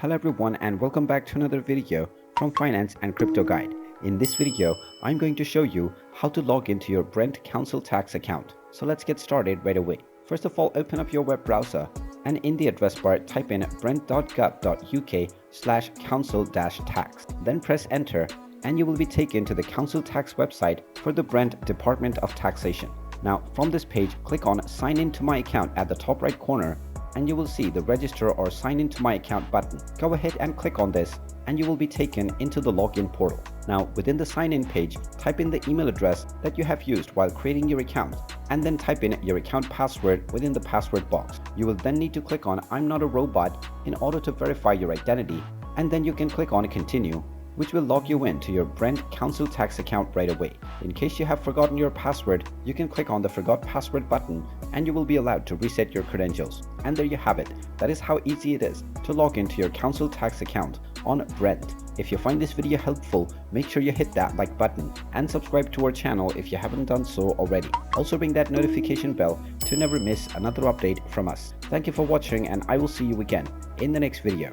Hello everyone and welcome back to another video from Finance and Crypto Guide. In this video, I'm going to show you how to log into your Brent Council Tax account. So let's get started right away. First of all, open up your web browser and in the address bar type in brent.gov.uk/council-tax. Then press enter and you will be taken to the Council Tax website for the Brent Department of Taxation. Now from this page, click on Sign in to my account at the top right corner and you will see the register or sign into my account button. Go ahead and click on this and you will be taken into the login portal. Now within the sign in page, type in the email address that you have used while creating your account and then type in your account password within the password box. You will then need to click on I'm not a robot in order to verify your identity, and then you can click on continue, which will log you in to your Brent Council Tax account right away. In case you have forgotten your password, you can click on the Forgot Password button and you will be allowed to reset your credentials. And there you have it. That is how easy it is to log into your Council Tax account on Brent. If you find this video helpful, make sure you hit that like button and subscribe to our channel if you haven't done so already. Also ring that notification bell to never miss another update from us. Thank you for watching and I will see you again in the next video.